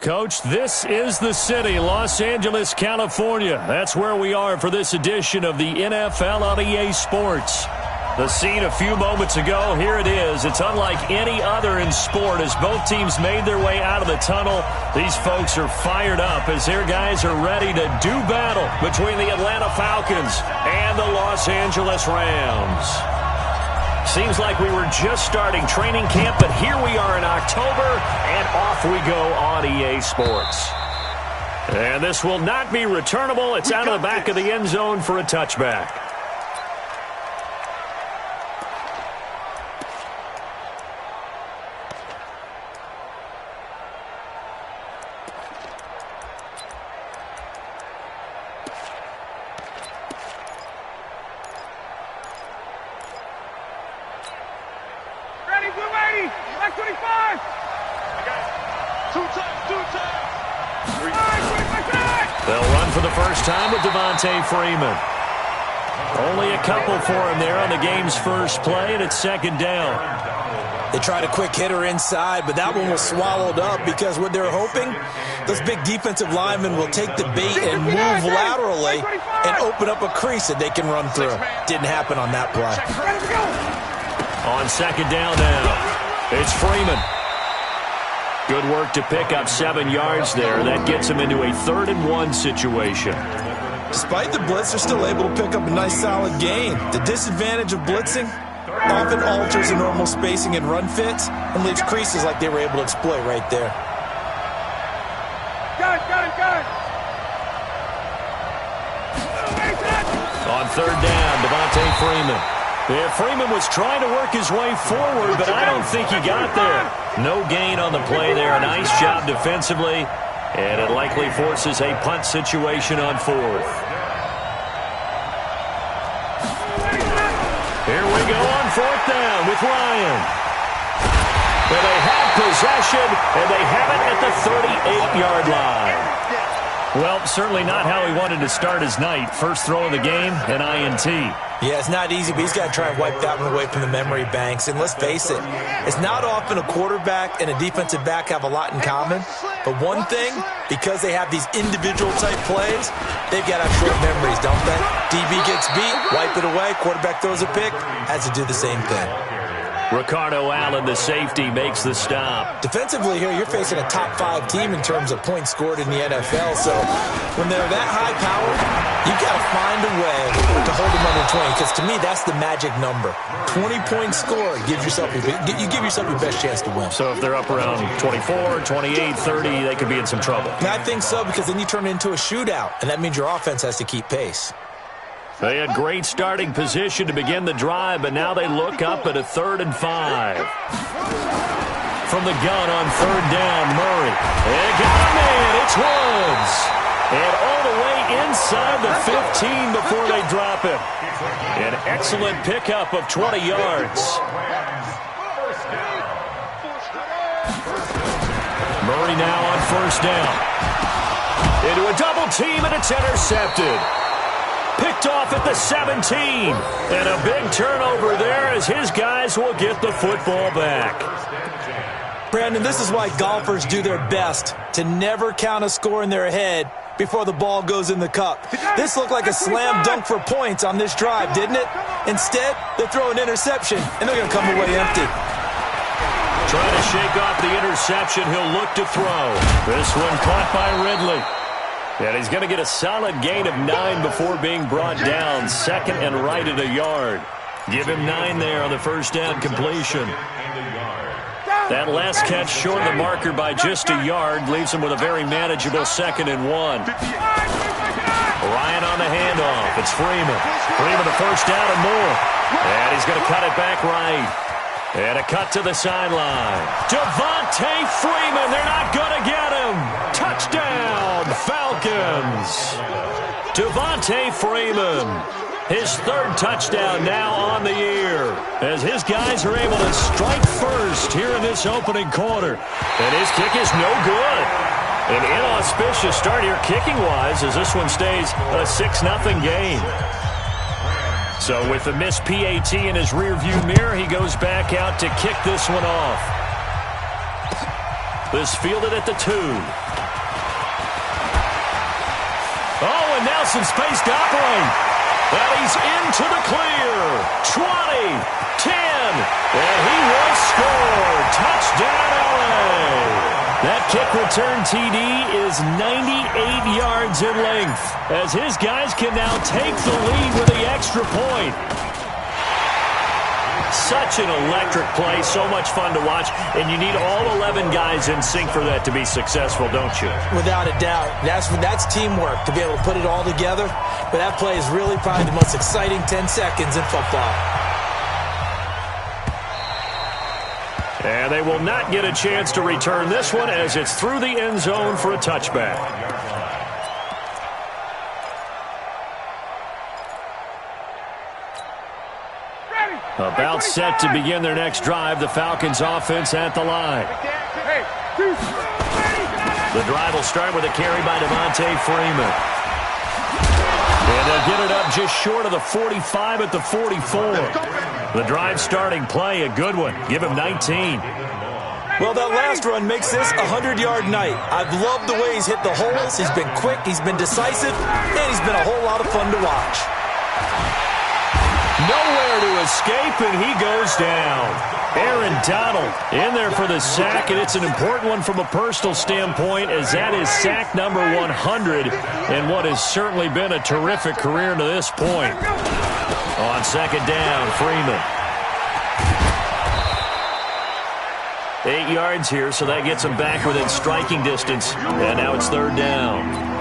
Coach, this is the city, Los Angeles, California. That's where we are for this edition of the NFL on EA Sports. The scene a few moments ago, here it is. It's unlike any other in sport as both teams made their way out of the tunnel. These folks are fired up as their guys are ready to do battle between the Atlanta Falcons and the Los Angeles Rams. Seems like we were just starting training camp, but here we are in October, and off we go on EA Sports. And this will not be returnable. It's out of the back of the end zone for a touchback. They'll run for the first time with Freeman. Only a couple for him there on the game's first play, and it's second down. They tried a quick hitter inside, but that one was swallowed up because what they're hoping, those big defensive linemen will take the bait and move laterally and open up a crease that they can run through. Didn't happen on that play. On second down now, it's Freeman. Good work to pick up 7 yards there. That gets him into a 3rd-and-1 situation. Despite the blitz, they're still able to pick up a nice solid gain. The disadvantage of blitzing often alters the normal spacing and run fits and leaves creases like they were able to exploit right there. Got it. On 3rd down, Freeman. Yeah, Freeman was trying to work his way forward, but I don't think he got there. No gain on the play there. A nice job defensively, and it likely forces a punt situation on 4th. Here we go on 4th down with Ryan. But they have possession, and they have it at the 38-yard line. Well, certainly not how he wanted to start his night. First throw of the game, an INT. Yeah, it's not easy, but he's got to try and wipe that one away from the memory banks. And let's face it, it's not often a quarterback and a defensive back have a lot in common. But one thing, because they have these individual-type plays, they've got to have short memories, don't they? DB gets beat, wipe it away, quarterback throws a pick, has to do the same thing. Ricardo Allen, the safety, makes the stop. Defensively here, you're facing a top-5 team in terms of points scored in the NFL. So when they're that high-powered, you've got to find a way to hold them under 20. Because to me, that's the magic number. 20-point score gives yourself you give yourself your best chance to win. So if they're up around 24, 28, 30, they could be in some trouble. I think so, because then you turn it into a shootout, and that means your offense has to keep pace. They had great starting position to begin the drive, but now they look up at a 3rd and 5. From the gun on 3rd down, Murray. They got him in. It's Woods. And all the way inside the 15 before they drop him. An excellent pickup of 20 yards. Murray now on 1st down. Into a double team, and it's intercepted. Picked off at the 17. And a big turnover there as his guys will get the football back. Brandon, this is why golfers do their best to never count a score in their head before the ball goes in the cup. This looked like a slam dunk for points on this drive, didn't it? Instead, they throw an interception, and they're going to come away empty. Trying to shake off the interception, he'll look to throw. This one caught by Ridley. And he's going to get a solid gain of 9 before being brought down. 2nd and right at a yard. Give him 9 there on the 1st down completion. That last catch short of the marker by just a yard leaves him with a very manageable 2nd and 1. Ryan on the handoff. It's Freeman. Freeman the first down and more. And he's going to cut it back right. And a cut to the sideline. Freeman, they're not going to get him. Touchdown, Falcons. Freeman, his 3rd touchdown now on the year, as his guys are able to strike first here in this opening quarter. And his kick is no good. An inauspicious start here kicking-wise as this one stays a 6-0 game. So with the missed PAT in his rearview mirror, he goes back out to kick this one off. This fielded at the 2. Oh, and now some space to operate. And he's into the clear. 20, 10, and he will score. Touchdown, LA. That kick return TD is 98 yards in length, as his guys can now take the lead with the extra point. Such an electric play, so much fun to watch, and you need all 11 guys in sync for that to be successful, don't you? Without a doubt. That's teamwork, to be able to put it all together. But that play is really probably the most exciting 10 seconds in football. And they will not get a chance to return this one as it's through the end zone for a touchback. About set to begin their next drive, the Falcons offense at the line. The drive will start with a carry by Devontae Freeman. And they'll get it up just short of the 45 at the 44. The drive starting play, a good one. Give him 19. Well, that last run makes this a 100-yard night. I've loved the way he's hit the holes. He's been quick, he's been decisive, and he's been a whole lot of fun to watch. Nowhere to escape, and he goes down. Aaron Donald in there for the sack, and it's an important one from a personal standpoint, as that is sack number 100 in what has certainly been a terrific career to this point. On second down, Freeman. 8 yards here, so that gets him back within striking distance, and now it's third down.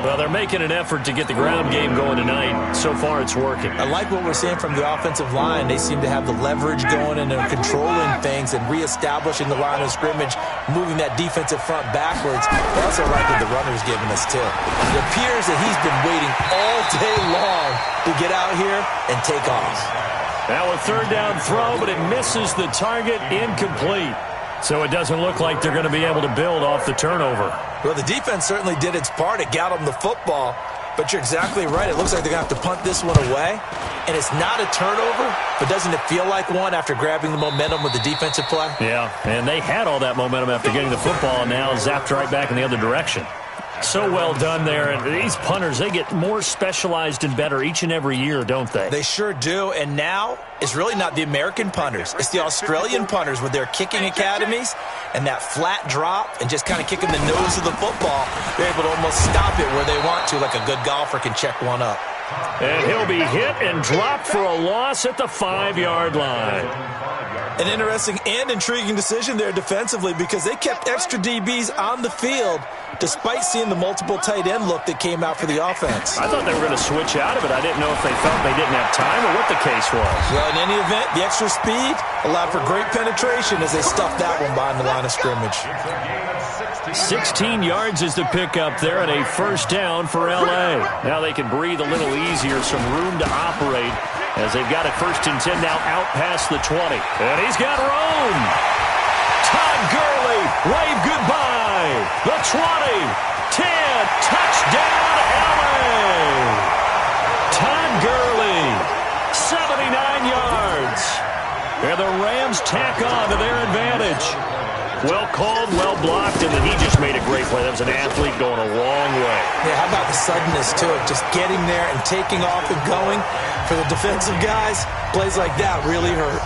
Well, they're making an effort to get the ground game going tonight. So far, it's working. I like what we're seeing from the offensive line. They seem to have the leverage going and they're controlling things and reestablishing the line of scrimmage, moving that defensive front backwards. I also like what the runner's giving us, too. It appears that he's been waiting all day long to get out here and take off. Now a third down throw, but it misses the target, incomplete. So it doesn't look like they're going to be able to build off the turnover. Well, the defense certainly did its part. It got them the football. But you're exactly right. It looks like they're going to have to punt this one away. And it's not a turnover, but doesn't it feel like one after grabbing the momentum with the defensive play? Yeah, and they had all that momentum after getting the football, and now zapped right back in the other direction. So well done there. And these punters, they get more specialized and better each and every year, don't they? They sure do. And now it's really not the American punters. It's the Australian punters with their kicking academies and that flat drop and just kind of kicking the nose of the football. They're able to almost stop it where they want to, like a good golfer can check one up. And he'll be hit and dropped for a loss at the 5-yard line. An interesting and intriguing decision there defensively, because they kept extra DBs on the field despite seeing the multiple tight end look that came out for the offense. I thought they were going to switch out of it. I didn't know if they felt they didn't have time or what the case was. Well, in any event, the extra speed allowed for great penetration as they stuffed that one behind the line of scrimmage. 16 yards is the pickup there, and a first down for L.A. Now they can breathe a little easier, some room to operate, as they've got it 1st and 10 now out past the 20. And he's got room. Todd Gurley, wave goodbye. The 20, 10, touchdown L.A. Todd Gurley, 79 yards. And the Rams tack on to their advantage. Well called, well blocked, and then he just made a great play. That was an athlete going a long way. Yeah, how about the suddenness to it? Just getting there and taking off and going. For the defensive guys, plays like that really hurt.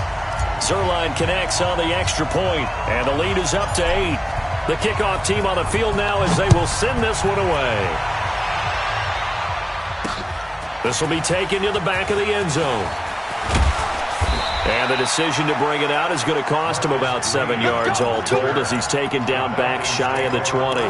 Zerline connects on the extra point, and the lead is up to 8. The kickoff team on the field now as they will send this one away. This will be taken to the back of the end zone. And the decision to bring it out is going to cost him about 7 yards all told, as he's taken down back shy of the 20.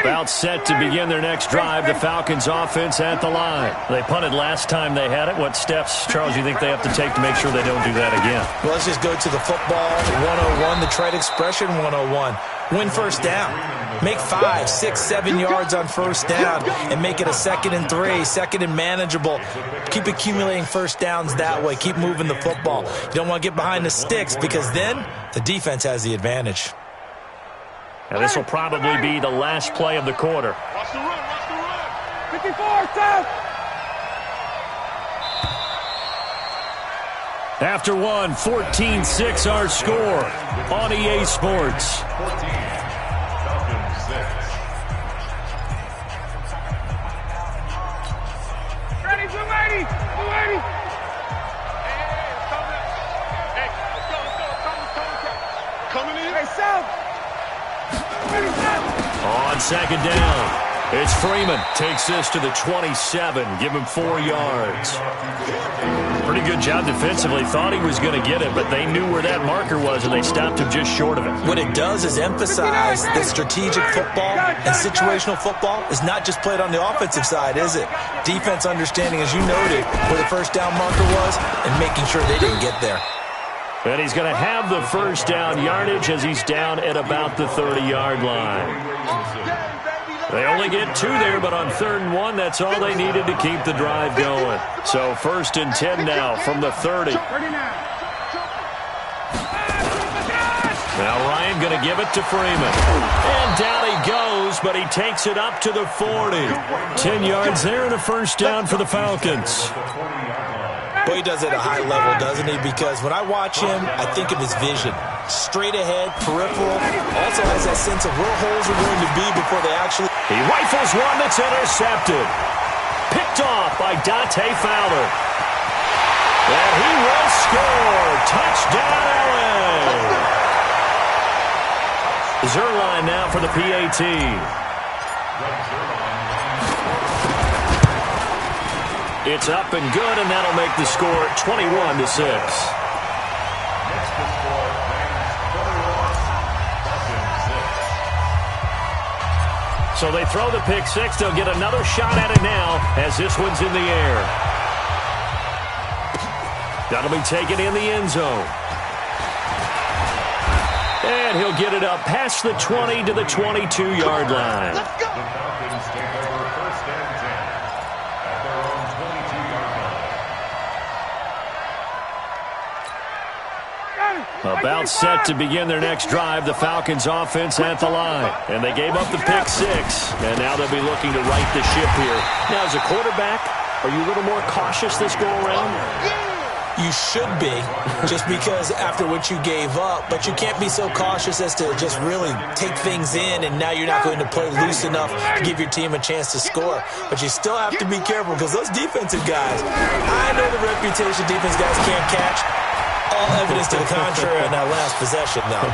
About set to begin their next drive, the Falcons offense at the line. They punted last time they had it. What steps, Charles, do you think they have to take to make sure they don't do that again? Well, let's just go to the football 101, the trade expression 101. Win first down. Make 5, 6, 7 yards on first down and make it a 2nd and 3, 2nd and manageable. Keep accumulating first downs that way. Keep moving the football. You don't want to get behind the sticks, because then the defense has the advantage. And this will probably be the last play of the quarter. Watch the run, watch the run. 54, 10. After one, 14-6 our score on EA Sports. 14, Falcons 6. Ready, blue lady! Blue lady! Hey, let's go. Coming in. Hey, South! Ready, South! On second down, it's Freeman. Takes this to the 27. Give him 4 yards. Pretty good job defensively. Thought he was going to get it, but they knew where that marker was, and they stopped him just short of it. What it does is emphasize that strategic football and situational football is not just played on the offensive side, is it? Defense understanding, as you noted, where the first down marker was and making sure they didn't get there. And he's going to have the first down yardage as he's down at about the 30-yard line. They only get 2 there, but on 3rd and 1, that's all they needed to keep the drive going. So 1st and 10 now from the 30. Now Ryan going to give it to Freeman. And down he goes, but he takes it up to the 40. 10 yards there and a first down for the Falcons. Boy, he does it at a high level, doesn't he? Because when I watch him, I think of his vision. Straight ahead, peripheral. Also has that sense of where holes are going to be before they actually... He rifles one that's intercepted. Picked off by Dante Fowler. And he will score. Touchdown, LA. Zerline now for the PAT. It's up and good, and that'll make the score 21-6. So they throw the pick six. They'll get another shot at it now as this one's in the air. That'll be taken in the end zone. And he'll get it up past the 20 to the 22-yard line. Let's go. The Falcons take over 1st and 10 at their own 22-yard line. About set to begin their next drive, the Falcons offense at the line. And they gave up the pick six, and now they'll be looking to right the ship here. Now, as a quarterback, are you a little more cautious this go-around? You should be, just because after what you gave up, but you can't be so cautious as to just really take things in, and now you're not going to play loose enough to give your team a chance to score. But you still have to be careful because those defensive guys, I know the reputation defense guys can't catch. All evidence to the contrary on that last possession, though.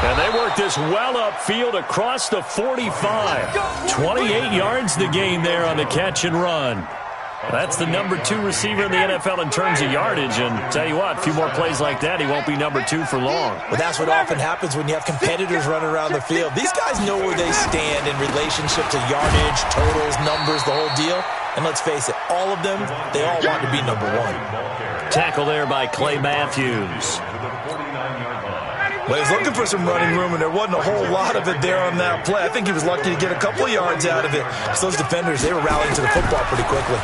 And they work this well upfield across the 45. 28 yards the gain there on the catch and run. That's the number 2 receiver in the NFL in terms of yardage. And tell you what, a few more plays like that, he won't be number 2 for long. Well, that's what often happens when you have competitors running around the field. These guys know where they stand in relationship to yardage, totals, numbers, the whole deal. And let's face it, all of them, they all want to be number 1. Tackle there by Clay Matthews. Well, he was looking for some running room, and there wasn't a whole lot of it there on that play. I think he was lucky to get a couple of yards out of it. So those defenders, they were rallying to the football pretty quickly.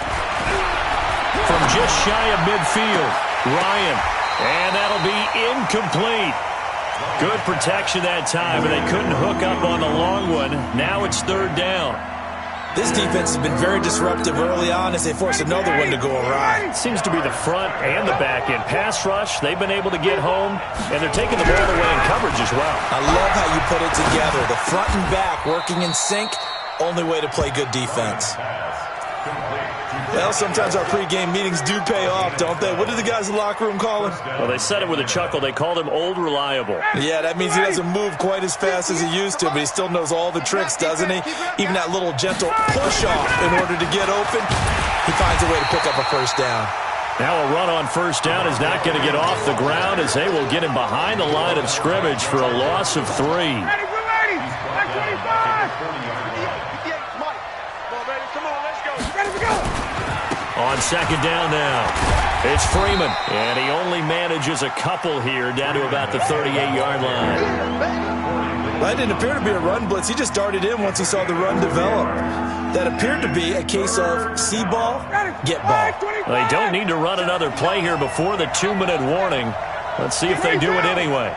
From just shy of midfield, Ryan. And that'll be incomplete. Good protection that time, and they couldn't hook up on the long one. Now it's 3rd down. This defense has been very disruptive early on as they force another one to go awry. Seems to be the front and the back end. Pass rush, they've been able to get home, and they're taking the ball away in coverage as well. I love how you put it together. The front and back working in sync, only way to play good defense. Well, sometimes our pregame meetings do pay off, don't they? What do the guys in the locker room call him? Well, they said it with a chuckle. They called him Old Reliable. Yeah, that means he doesn't move quite as fast as he used to, but he still knows all the tricks, doesn't he? Even that little gentle push-off in order to get open, he finds a way to pick up a first down. Now a run on first down is not going to get off the ground as they will get him behind the line of scrimmage for a loss of 3. Ready, blue lady! 125! Come on, let's go. Ready to go! On second down now, it's Freeman, and he only manages a couple here down to about the 38-yard line. That didn't appear to be a run blitz. He just darted in once he saw the run develop. That appeared to be a case of see ball, get ball. They don't need to run another play here before the 2-minute warning. Let's see if they do it anyway.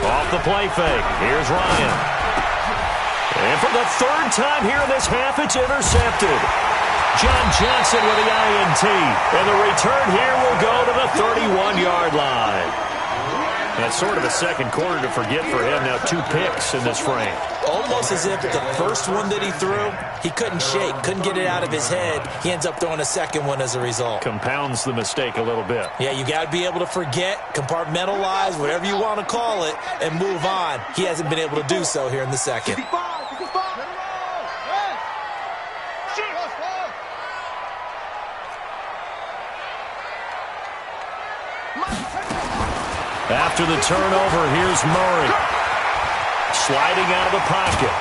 Off the play fake, here's Ryan. And for the 3rd time here in this half, it's intercepted. John Johnson with the INT. And the return here will go to the 31-yard line. That's sort of a second quarter to forget for him. Now 2 picks in this frame. Almost as if the first one that he threw, he couldn't shake, couldn't get it out of his head. He ends up throwing a second one as a result. Compounds the mistake a little bit. Yeah, you got to be able to forget, compartmentalize, whatever you want to call it, and move on. He hasn't been able to do so here in the second. After the turnover, here's Murray. Sliding out of the pocket.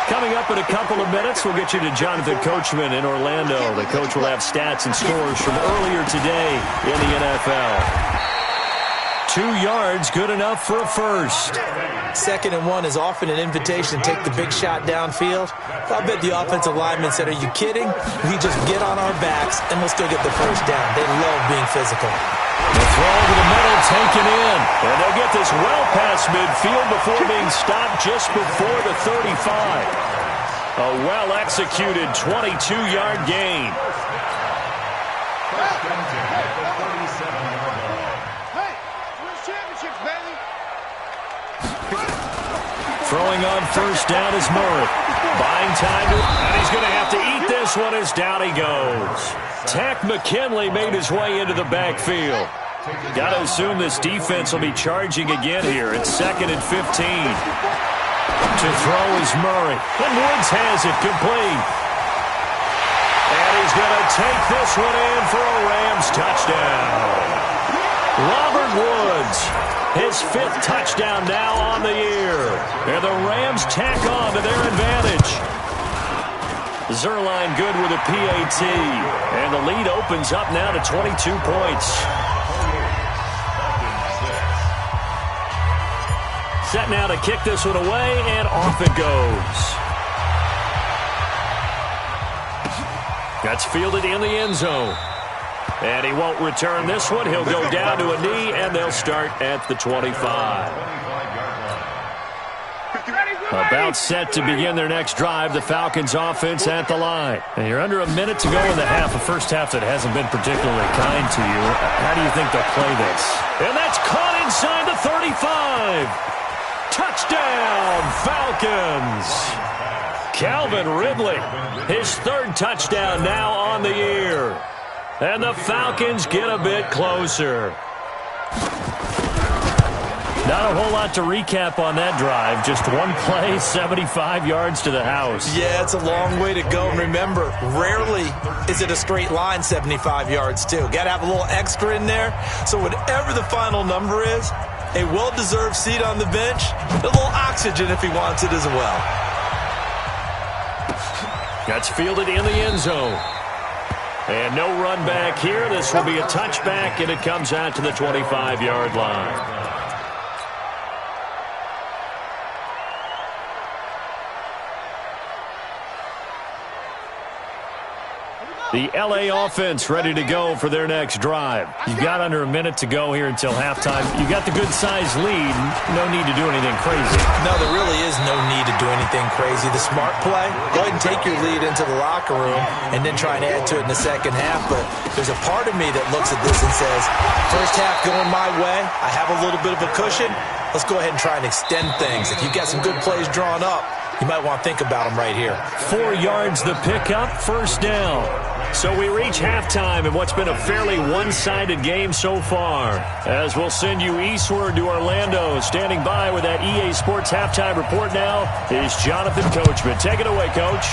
Coming up in a couple of minutes, we'll get you to Jonathan Coachman in Orlando. The coach will have stats and scores from earlier today in the NFL. 2 yards, good enough for a first. 2nd and 1 is often an invitation to take the big shot downfield. I bet the offensive lineman said, are you kidding? We just get on our backs and let's go get the first down. They love being physical. The throw over the middle taken in. And they'll get this well past midfield before being stopped just before the 35. A well-executed 22-yard gain. Throwing on first down is Murray. Buying time, and he's going to have to eat this one as down he goes. Tack McKinley made his way into the backfield. Got to assume this defense will be charging again here. It's 2nd and 15. To throw is Murray. And Woods has it complete. And he's going to take this one in for a Rams touchdown. Robert Woods, his 5th touchdown now on the year. And the Rams tack on to their advantage. Zerline good with a PAT. And the lead opens up now to 22 points. Set now to kick this one away, and off it goes. That's fielded in the end zone. And he won't return this one. He'll go down to a knee, and they'll start at the 25. About set to begin their next drive, the Falcons offense at the line. And you're under a minute to go in the half, a first half that hasn't been particularly kind to you. How do you think they'll play this? And that's caught inside the 35. Touchdown, Falcons. Calvin Ridley, his 3rd touchdown now on the year. And the Falcons get a bit closer. Not a whole lot to recap on that drive. Just one play, 75 yards to the house. Yeah, it's a long way to go. And remember, rarely is it a straight line 75 yards, too. Got to have a little extra in there. So whatever the final number is, a well-deserved seat on the bench, a little oxygen if he wants it as well. That's fielded in the end zone. And no run back here. This will be a touchback, and it comes out to the 25-yard line. The L.A. offense ready to go for their next drive. You've got under a minute to go here until halftime. You've got the good-sized lead. No need to do anything crazy. No, there really is no need to do anything crazy. The smart play, go ahead and take your lead into the locker room and then try and add to it in the second half. But there's a part of me that looks at this and says, first half going my way, I have a little bit of a cushion. Let's go ahead and try and extend things. If you've got some good plays drawn up, you might want to think about them right here. 4 yards the pickup, first down. So we reach halftime in what's been a fairly one-sided game so far. As we'll send you eastward to Orlando. Standing by with that EA Sports halftime report now is Jonathan Coachman. Take it away, Coach.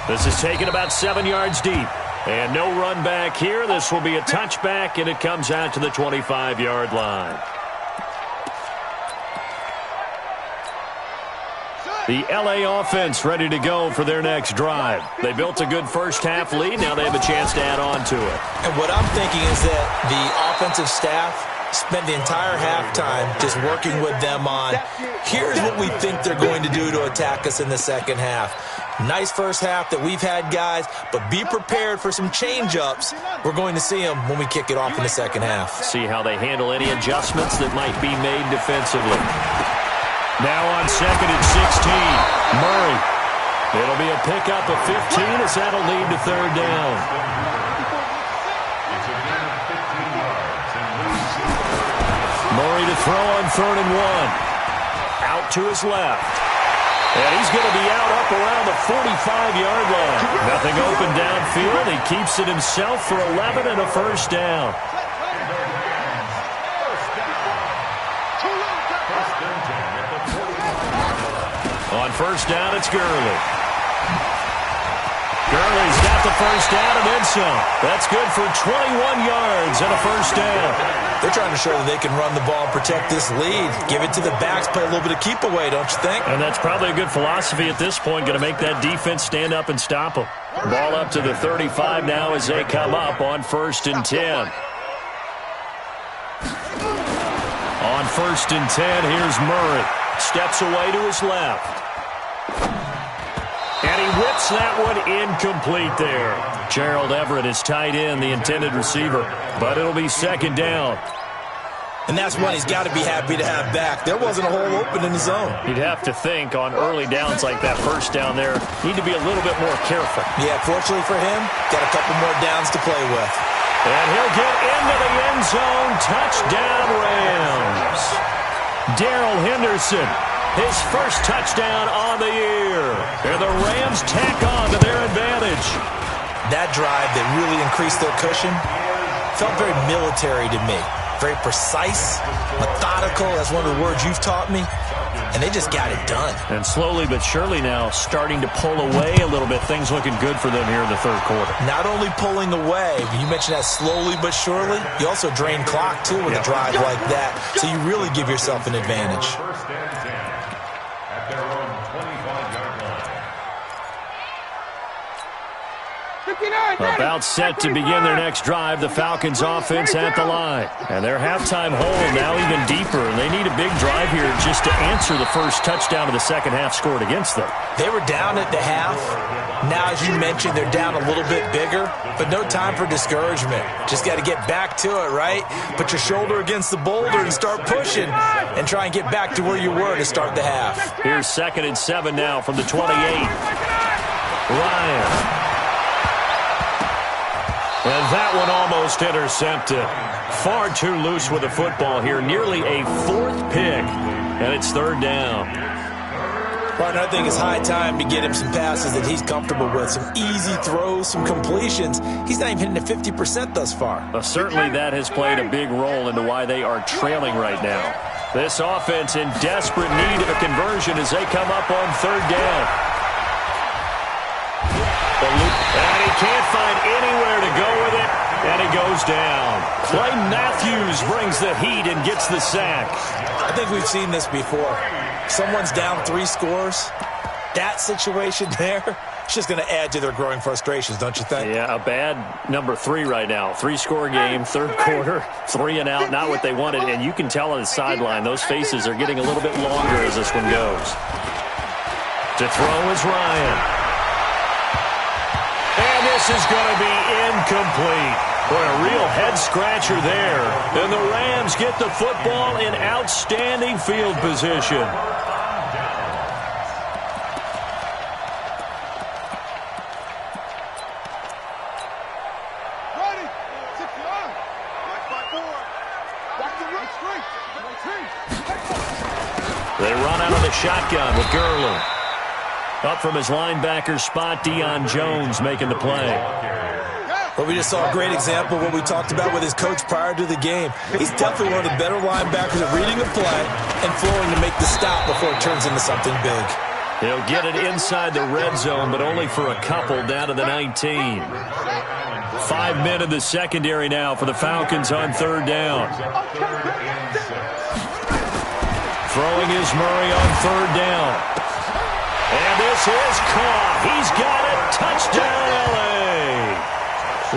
This is taken about 7 yards deep. And no run back here. This will be a touchback, and it comes out to the 25-yard line. The L.A. offense ready to go for their next drive. They built a good first-half lead. Now they have a chance to add on to it. And what I'm thinking is that the offensive staff spent the entire halftime just working with them on, here's what we think they're going to do to attack us in the second half. Nice first half that we've had, guys, but be prepared for some change-ups. We're going to see them when we kick it off in the second half. See how they handle any adjustments that might be made defensively. Now on second and 16, Murray. It'll be a pickup of 15 as that'll lead to third down. Murray to throw on third and 1. Out to his left. And he's going to be out up around the 45-yard line. Nothing open downfield. He keeps it himself for 11 and a first down. On first down, it's Gurley. Gurley's got the first down and then some. That's good for 21 yards and a first down. They're trying to show that they can run the ball and protect this lead. Give it to the backs, play a little bit of keep away, don't you think? And that's probably a good philosophy at this point, going to make that defense stand up and stop them. Ball up to the 35 now as they come up on first and 10. On first and 10, here's Murray. Steps away to his left. And he whips that one incomplete there. Gerald Everett is tight end, the intended receiver. But it'll be second down. And that's one he's got to be happy to have back. There wasn't a hole open in the zone. You'd have to think on early downs like that first down there, need to be a little bit more careful. Yeah, fortunately for him, got a couple more downs to play with. And he'll get into the end zone. Touchdown, Rams. Darrell Henderson, his first touchdown on the year. And the Rams tack on to their advantage. That drive that really increased their cushion felt very military to me. Very precise, methodical. That's one of the words you've taught me. And they just got it done. And slowly but surely now starting to pull away a little bit. Things looking good for them here in the third quarter. Not only pulling away, but you mentioned that slowly but surely. You also drain clock, too, with a drive like that. So you really give yourself an advantage. First and 10 at their own 25-yard line. About set to begin their next drive, the Falcons offense at the line. And their halftime hole now even deeper. And they need a big drive here just to answer the first touchdown of the second half scored against them. They were down at the half. Now, as you mentioned, they're down a little bit bigger, but no time for discouragement. Just got to get back to it, right? Put your shoulder against the boulder and start pushing and try and get back to where you were to start the half. Here's second and 7 now from the 28. Ryan. And that one almost intercepted. Far too loose with the football here. Nearly a fourth pick. And it's third down. Partner, I think it's high time to get him some passes that he's comfortable with. Some easy throws, some completions. He's not even hitting at 50% thus far. Certainly that has played a big role into why they are trailing right now. This offense in desperate need of a conversion as they come up on third down. And he can't find anywhere to go with it, and he goes down. Clay Matthews brings the heat and gets the sack. I think we've seen this before. Someone's down 3 scores. That situation there, it's just going to add to their growing frustrations, don't you think? Yeah, a bad number 3 right now. 3-score game, third quarter, 3 and out, not what they wanted. And you can tell on the sideline, those faces are getting a little bit longer as this one goes. To throw is Ryan. And this is going to be incomplete. Boy, a real head-scratcher there. And the Rams get the football in outstanding field position. They run out of the shotgun with Gurley. Up from his linebacker spot, Deion Jones making the play. Well, we just saw a great example of what we talked about with his coach prior to the game. He's definitely one of the better linebackers at reading a play and flowing to make the stop before it turns into something big. He'll get it inside the red zone, but only for a couple down to the 19. 5 men in the secondary now for the Falcons on third down. Throwing is Murray on third down. And this is caught. He's got it. Touchdown, L.A.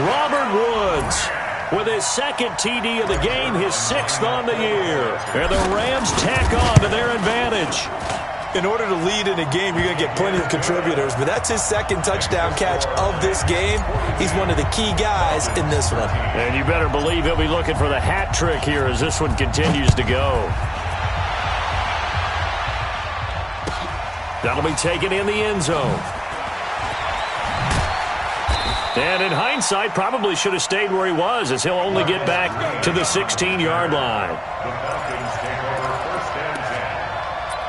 Robert Woods with his second TD of the game, his 6th on the year. And the Rams tack on to their advantage. In order to lead in a game, you're going to get plenty of contributors, but that's his second touchdown catch of this game. He's one of the key guys in this one. And you better believe he'll be looking for the hat trick here as this one continues to go. That'll be taken in the end zone. And in hindsight, probably should have stayed where he was, as he'll only get back to the 16-yard line. The Falcons take over 1st and 10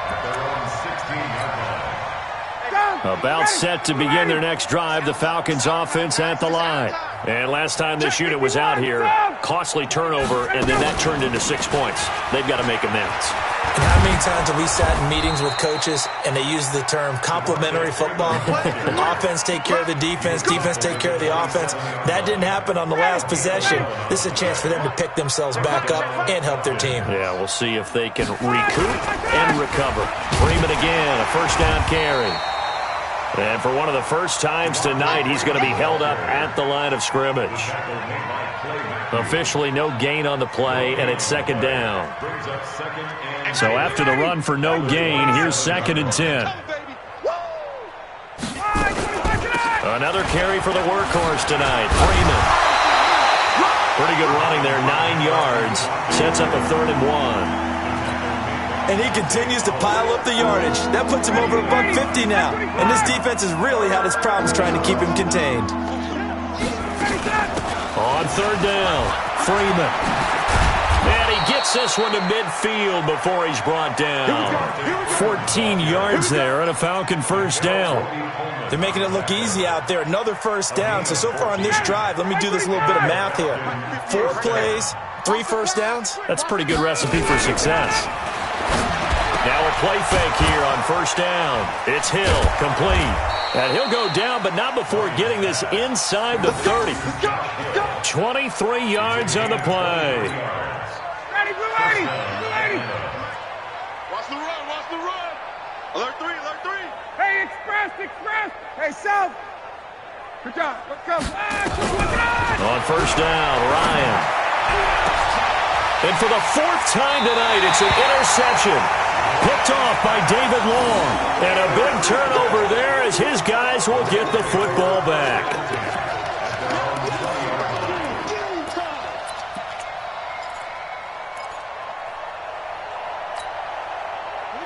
at their own 16-yard line. About set to begin their next drive, the Falcons offense at the line. And last time this unit was out here, costly turnover, and then that turned into 6 points. They've got to make amends. And how many times have we sat in meetings with coaches and they use the term complementary football? Offense take care of the defense, defense take care of the offense. That didn't happen on the last possession. This is a chance for them to pick themselves back up and help their team. Yeah, we'll see if they can recoup and recover. Freeman again, a first down carry. And for one of the first times tonight, he's going to be held up at the line of scrimmage. Officially no gain on the play, and it's second down. So after the run for no gain, here's 2nd and 10. Another carry for the workhorse tonight, Freeman. Pretty good running there, 9 yards. Sets up a 3rd and 1. And he continues to pile up the yardage. That puts him over $150 now. And this defense has really had its problems trying to keep him contained. On 3rd down, Freeman. And he gets this one to midfield before he's brought down. 14 yards there and a Falcon first down. They're making it look easy out there. Another first down. So far on this drive, let me do this little bit of math here. 4 plays, 3 first downs. That's a pretty good recipe for success. Now a play fake here on first down. It's Hill, complete. And he'll go down, but not before getting this inside the 30. 23 yards on the play. Ready, blue lady, blue lady. Watch the run, watch the run. Alert 3, alert 3. Hey, express, express. Hey, South. Good job, let's go. On first down, Ryan. And for the 4th time tonight, it's an interception. Picked off by David Long. And a big turnover there as his guys will get the football back.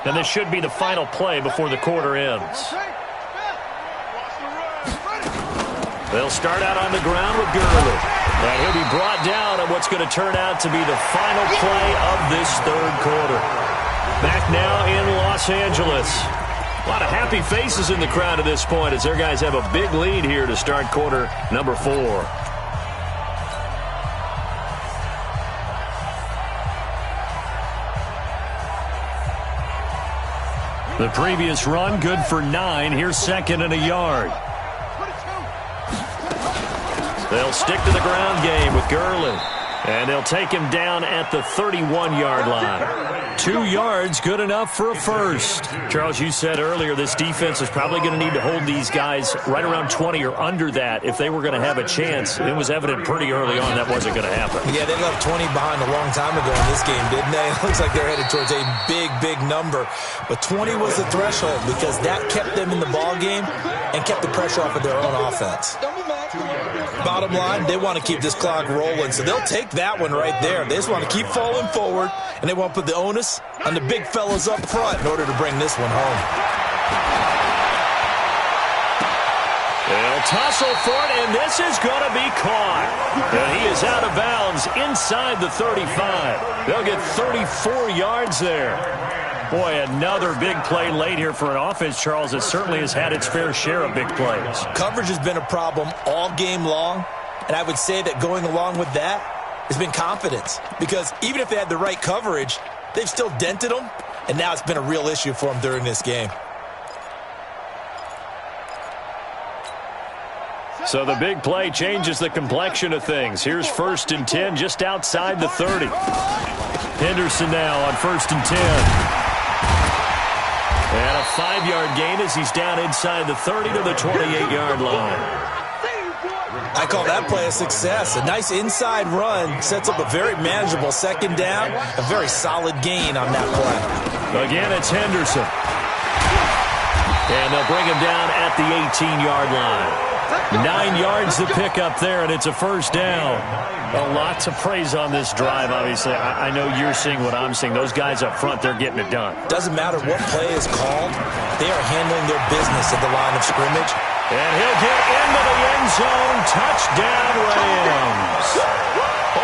And this should be the final play before the quarter ends. They'll start out on the ground with Gurley. And he'll be brought down on what's going to turn out to be the final play of this 3rd quarter. Back now in Los Angeles. A lot of happy faces in the crowd at this point as their guys have a big lead here to start quarter number 4. The previous run, good for 9. Here's 2nd and a yard. They'll stick to the ground game with Gurley. And they'll take him down at the 31-yard line. 2 yards, good enough for a first. Charles, you said earlier this defense is probably going to need to hold these guys right around 20 or under that if they were going to have a chance. It was evident pretty early on that wasn't going to happen. Yeah, they left 20 behind a long time ago in this game, didn't they? It looks like they're headed towards a big, big number. But 20 was the threshold because that kept them in the ball game and kept the pressure off of their own offense. Bottom line, they want to keep this clock rolling, so they'll take that one right there. They just want to keep falling forward, and they want to put the onus on the big fellas up front in order to bring this one home. They'll tussle for it, and this is going to be caught. And he is out of bounds inside the 35. They'll get 34 yards there. Boy, another big play late here for an offense, Charles, that certainly has had its fair share of big plays. Coverage has been a problem all game long, and I would say that going along with that has been confidence. Because even if they had the right coverage, they've still dented them, and now it's been a real issue for them during this game. So the big play changes the complexion of things. Here's 1st and 10 just outside the 30. Henderson now on 1st and 10. And a 5-yard gain as he's down inside the 30 to the 28-yard line. I call that play a success. A nice inside run sets up a very manageable 2nd down. A very solid gain on that play. Again, it's Henderson. And they'll bring him down at the 18-yard line. 9 yards to pick up there, and it's a first down. A lot to praise on this drive, obviously. I know you're seeing what I'm seeing. Those guys up front, they're getting it done. Doesn't matter what play is called. They are handling their business at the line of scrimmage. And he'll get into the end zone. Touchdown, Rams.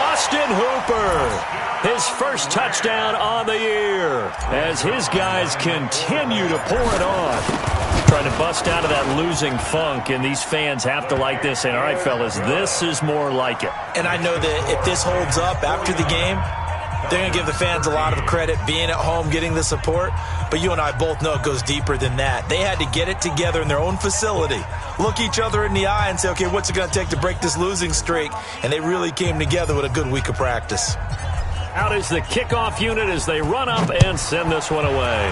Austin Hooper, his first touchdown on the year as his guys continue to pour it on. Trying to bust out of that losing funk, and these fans have to like this. And all right, fellas, this is more like it. And I know that if this holds up after the game, they're going to give the fans a lot of credit being at home, getting the support. But you and I both know it goes deeper than that. They had to get it together in their own facility, look each other in the eye and say, okay, what's it going to take to break this losing streak? And they really came together with a good week of practice. Out is the kickoff unit as they run up and send this one away.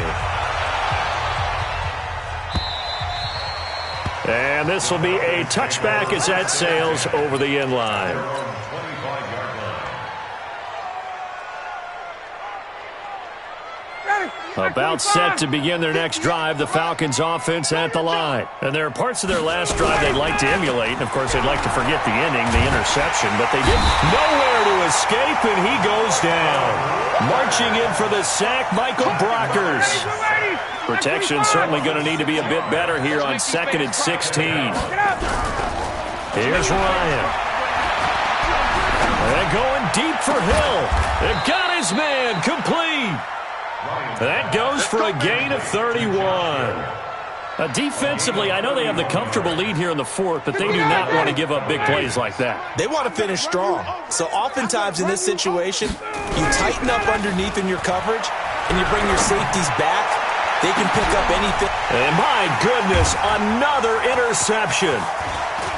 And this will be a touchback as that sails over the end line. About set to begin their next drive, the Falcons offense at the line. And there are parts of their last drive they'd like to emulate. And, of course, they'd like to forget the inning, the interception. But they did nowhere to escape, and he goes down. Marching in for the sack, Michael Brockers. Protection certainly going to need to be a bit better here on 2nd and 16. Here's Ryan. They're going deep for Hill. They've got his man complete. That goes for a gain of 31. Defensively, I know they have the comfortable lead here in the fourth, but they do not want to give up big plays like that. They want to finish strong. So oftentimes in this situation, you tighten up underneath in your coverage, and you bring your safeties back. They can pick up anything. And my goodness, another interception.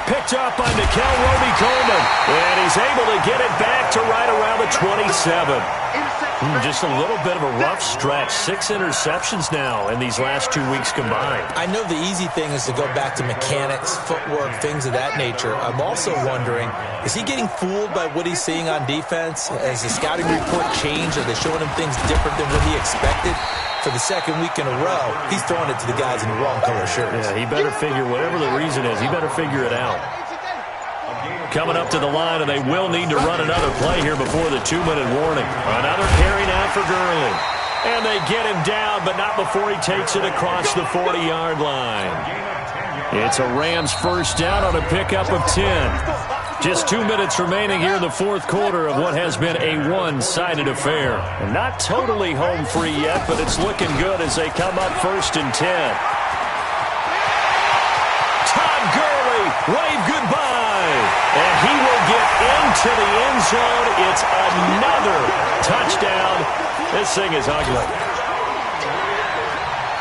Picked up by Nickel Roby-Coleman. And he's able to get it back to right around the 27. Just a little bit of a rough stretch. 6 interceptions now in these last 2 weeks combined. I know the easy thing is to go back to mechanics, footwork, things of that nature. I'm also wondering, is he getting fooled by what he's seeing on defense? Has the scouting report changed? Are they showing him things different than what he expected? For the second week in a row, he's throwing it to the guys in the wrong color shirts. Yeah, he better figure, whatever the reason is, he better figure it out. Coming up to the line, and they will need to run another play here before the 2-minute warning. Another carry now for Gurley. And they get him down, but not before he takes it across the 40-yard line. It's a Rams first down on a pickup of 10. Just 2 minutes remaining here in the fourth quarter of what has been a one-sided affair. And not totally home free yet, but it's looking good as they come up 1st and 10. Todd Gurley, wave goodbye. And he will get into the end zone. It's another touchdown. This thing is ugly.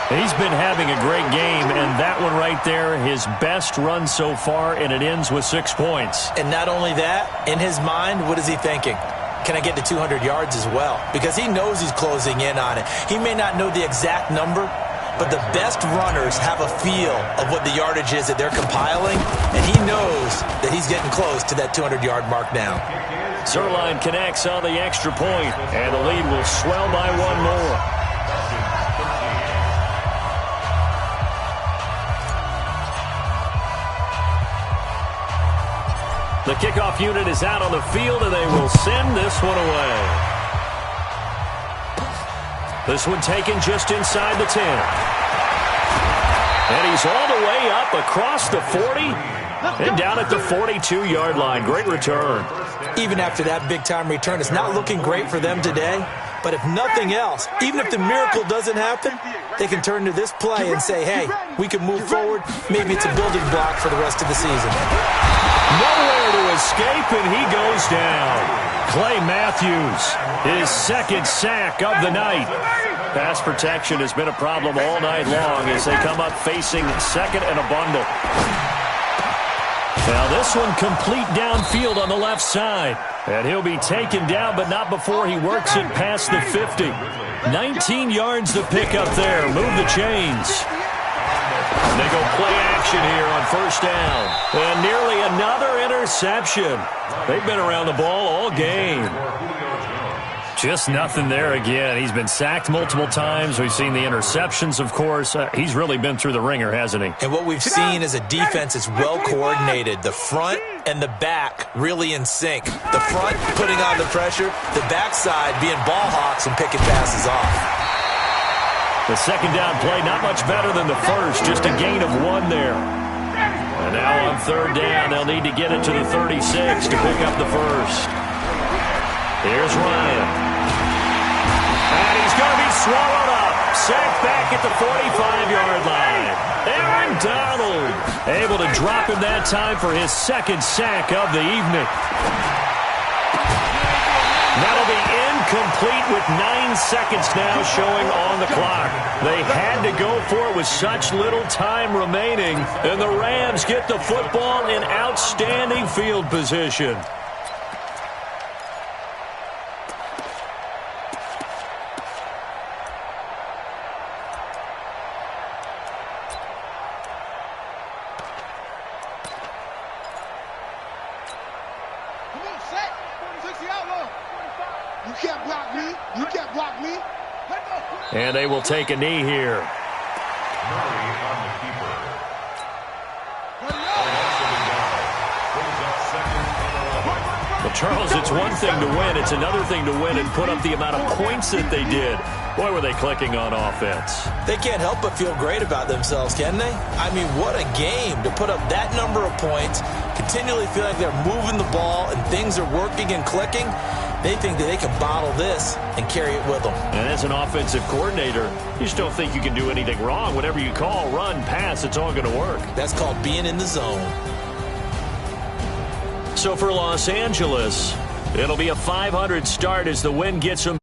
He's been having a great game, and that one right there, his best run so far, and it ends with 6 points. And not only that, in his mind, what is he thinking? Can I get to 200 yards as well? Because he knows he's closing in on it. He may not know the exact number, but the best runners have a feel of what the yardage is that they're compiling, and he knows that he's getting close to that 200-yard mark now. Zerline connects on the extra point, and the lead will swell by 1 more. The kickoff unit is out on the field, and they will send this one away. This one taken just inside the 10. And he's all the way up across the 40 and down at the 42-yard line. Great return. Even after that big-time return, it's not looking great for them today. But if nothing else, even if the miracle doesn't happen, they can turn to this play and say, hey, we can move forward. Maybe it's a building block for the rest of the season. Nowhere to escape, and he goes down. Clay Matthews, his 2nd sack of the night. Pass protection has been a problem all night long as they come up facing 2nd and a bundle. Now this one complete downfield on the left side. And he'll be taken down, but not before he works it past the 50. 19 yards to pick up there. Move the chains. They go play action here on 1st down. And nearly another interception. They've been around the ball all game. Just nothing there again. He's been sacked multiple times. We've seen the interceptions, of course. He's really been through the ringer, hasn't he? And what we've seen is a defense that's well coordinated. The front and the back really in sync. The front putting on the pressure, the backside being ball hawks and picking passes off. The second down play, not much better than the first, just a gain of 1 there. And now on third down, they'll need to get it to the 36 to pick up the first. Here's Ryan. And he's going to be swallowed up. Sacked back at the 45-yard line. Aaron Donald able to drop him that time for his second sack of the evening. That'll be incomplete with 9 seconds now showing on the clock. They had to go for it with such little time remaining, and the Rams get the football in outstanding field position. And they will take a knee here. Well, Charles, it's one thing to win. It's another thing to win and put up the amount of points that they did. Boy, were they clicking on offense. They can't help but feel great about themselves, can they? I mean, what a game to put up that number of points, continually feel like they're moving the ball and things are working and clicking. They think that they can bottle this and carry it with them. And as an offensive coordinator, you just don't think you can do anything wrong. Whatever you call, run, pass, it's all going to work. That's called being in the zone. So for Los Angeles, it'll be a 500 start as the win gets them